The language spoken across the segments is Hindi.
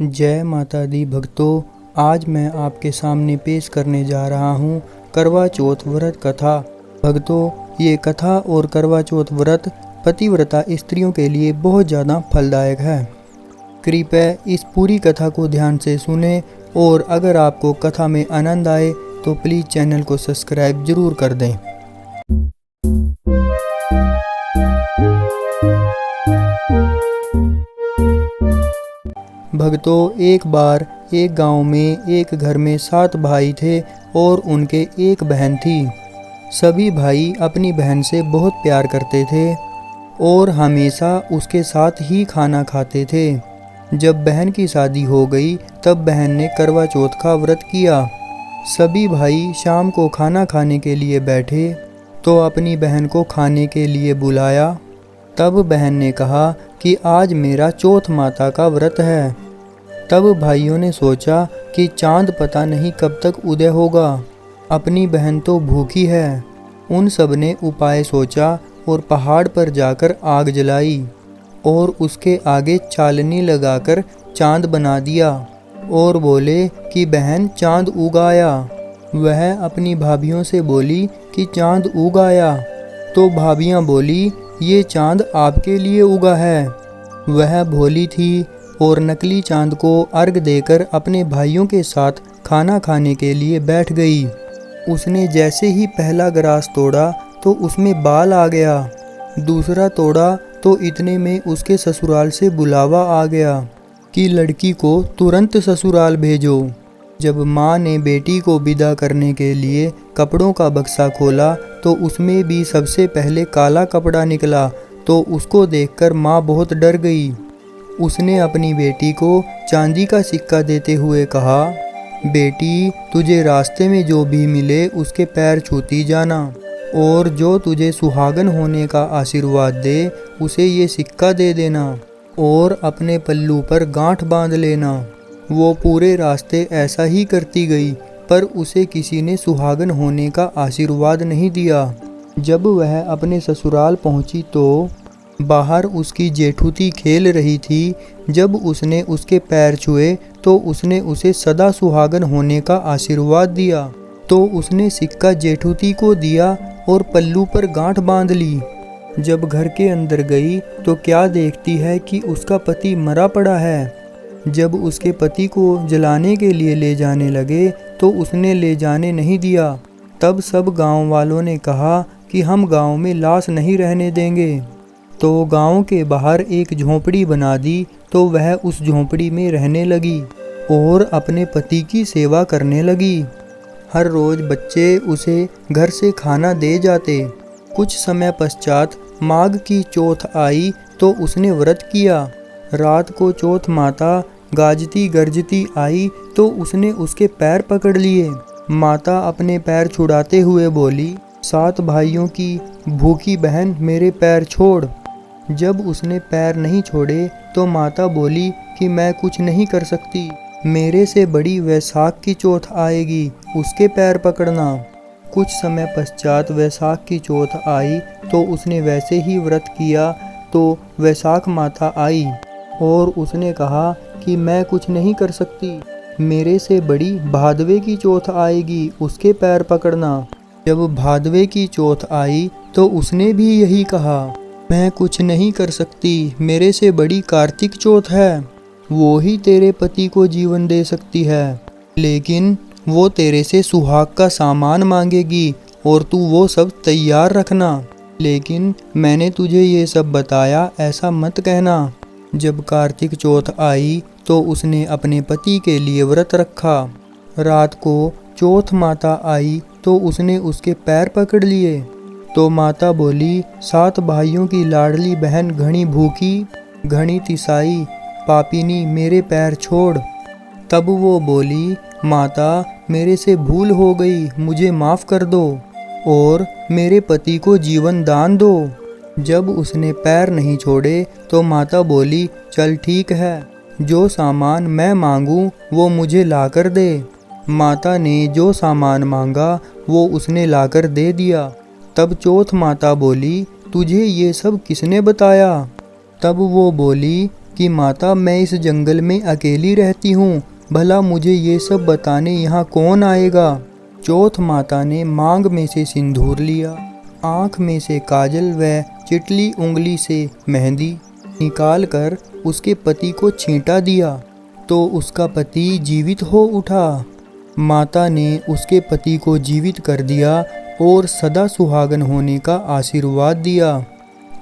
जय माता दी भक्तों, आज मैं आपके सामने पेश करने जा रहा हूँ करवा चौथ व्रत कथा। भक्तों, ये कथा और करवा चौथ व्रत पतिव्रता स्त्रियों के लिए बहुत ज़्यादा फलदायक है। कृपया इस पूरी कथा को ध्यान से सुने और अगर आपको कथा में आनंद आए तो प्लीज़ चैनल को सब्सक्राइब जरूर कर दें। भक्तों, एक बार एक गांव में एक घर में 7 भाई थे और उनके एक बहन थी। सभी भाई अपनी बहन से बहुत प्यार करते थे और हमेशा उसके साथ ही खाना खाते थे। जब बहन की शादी हो गई तब बहन ने करवा चौथ का व्रत किया। सभी भाई शाम को खाना खाने के लिए बैठे तो अपनी बहन को खाने के लिए बुलाया। तब बहन ने कहा कि आज मेरा चौथ माता का व्रत है। तब भाइयों ने सोचा कि चांद पता नहीं कब तक उदय होगा, अपनी बहन तो भूखी है। उन सब ने उपाय सोचा और पहाड़ पर जाकर आग जलाई और उसके आगे चालनी लगाकर चांद बना दिया और बोले कि बहन चांद उग आया। वह अपनी भाभियों से बोली कि चांद उग आया। तो भाभियाँ बोली, ये चांद आपके लिए उगा है। वह भोली थी और नकली चांद को अर्घ देकर अपने भाइयों के साथ खाना खाने के लिए बैठ गई। उसने जैसे ही पहला ग्रास तोड़ा तो उसमें बाल आ गया। दूसरा तोड़ा तो इतने में उसके ससुराल से बुलावा आ गया कि लड़की को तुरंत ससुराल भेजो। जब माँ ने बेटी को विदा करने के लिए कपड़ों का बक्सा खोला तो उसमें भी सबसे पहले काला कपड़ा निकला। तो उसको देखकर माँ बहुत डर गई। उसने अपनी बेटी को चांदी का सिक्का देते हुए कहा, बेटी तुझे रास्ते में जो भी मिले उसके पैर छूती जाना और जो तुझे सुहागन होने का आशीर्वाद दे उसे ये सिक्का दे देना और अपने पल्लू पर गांठ बांध लेना। वो पूरे रास्ते ऐसा ही करती गई पर उसे किसी ने सुहागन होने का आशीर्वाद नहीं दिया। जब वह अपने ससुराल पहुंची तो बाहर उसकी जेठूती खेल रही थी। जब उसने उसके पैर छुए तो उसने उसे सदा सुहागन होने का आशीर्वाद दिया। तो उसने सिक्का जेठूती को दिया और पल्लू पर गांठ बांध ली। जब घर के अंदर गई तो क्या देखती है कि उसका पति मरा पड़ा है। जब उसके पति को जलाने के लिए ले जाने लगे तो उसने ले जाने नहीं दिया। तब सब गांव वालों ने कहा कि हम गांव में लाश नहीं रहने देंगे। तो गांव के बाहर एक झोंपड़ी बना दी तो वह उस झोंपड़ी में रहने लगी और अपने पति की सेवा करने लगी। हर रोज बच्चे उसे घर से खाना दे जाते। कुछ समय पश्चात माघ की चौथ आई तो उसने व्रत किया। रात को चौथ माता गाजती गरजती आई तो उसने उसके पैर पकड़ लिए। माता अपने पैर छुड़ाते हुए बोली, 7 भाइयों की भूखी बहन मेरे पैर छोड़। जब उसने पैर नहीं छोड़े तो माता बोली कि मैं कुछ नहीं कर सकती, मेरे से बड़ी वैशाख की चौथ आएगी, उसके पैर पकड़ना। कुछ समय पश्चात वैशाख की चौथ आई तो उसने वैसे ही व्रत किया। तो वैशाख माता आई और उसने कहा कि मैं कुछ नहीं कर सकती, मेरे से बड़ी भादवे की चौथ आएगी, उसके पैर पकड़ना। जब भादवे की चौथ आई तो उसने भी यही कहा, मैं कुछ नहीं कर सकती, मेरे से बड़ी कार्तिक चौथ है, वो ही तेरे पति को जीवन दे सकती है, लेकिन वो तेरे से सुहाग का सामान मांगेगी और तू वो सब तैयार रखना। लेकिन मैंने तुझे ये सब बताया, ऐसा मत कहना। जब कार्तिक चौथ आई तो उसने अपने पति के लिए व्रत रखा। रात को चौथ माता आई तो उसने उसके पैर पकड़ लिए। तो माता बोली, 7 भाइयों की लाडली बहन घनी भूखी घनी तिसाई, पापिनी मेरे पैर छोड़। तब वो बोली, माता मेरे से भूल हो गई, मुझे माफ़ कर दो और मेरे पति को जीवन दान दो। जब उसने पैर नहीं छोड़े तो माता बोली, चल ठीक है, जो सामान मैं मांगूं वो मुझे लाकर दे। माता ने जो सामान मांगा वो उसने लाकर दे दिया। तब चौथ माता बोली, तुझे ये सब किसने बताया? तब वो बोली, कि माता मैं इस जंगल में अकेली रहती हूँ, भला मुझे ये सब बताने यहाँ कौन आएगा। चौथ माता ने मांग में से सिंदूर लिया, आँख में से काजल व चिटली उंगली से मेहंदी निकाल कर उसके पति को छींटा दिया तो उसका पति जीवित हो उठा। माता ने उसके पति को जीवित कर दिया और सदा सुहागन होने का आशीर्वाद दिया।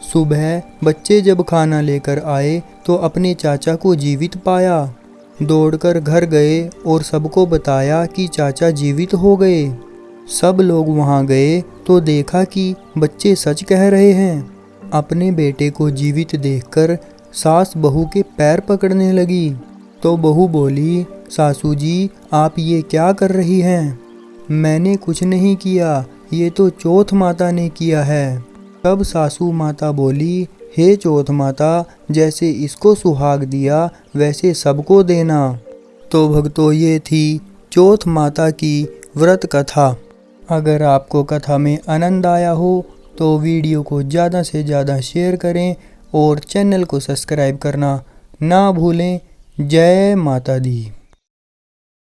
सुबह बच्चे जब खाना लेकर आए तो अपने चाचा को जीवित पाया। दौड़कर घर गए और सबको बताया कि चाचा जीवित हो गए। सब लोग वहां गए तो देखा कि बच्चे सच कह रहे हैं। अपने बेटे को जीवित देखकर सास बहू के पैर पकड़ने लगी तो बहू बोली, सासू जी आप ये क्या कर रही हैं? मैंने कुछ नहीं किया, ये तो चौथ माता ने किया है। तब सासू माता बोली, हे चौथ माता, जैसे इसको सुहाग दिया वैसे सबको देना। तो भक्तों ये थी चौथ माता की व्रत कथा। अगर आपको कथा में आनंद आया हो तो वीडियो को ज़्यादा से ज़्यादा शेयर करें और चैनल को सब्सक्राइब करना ना भूलें। जय माता दी।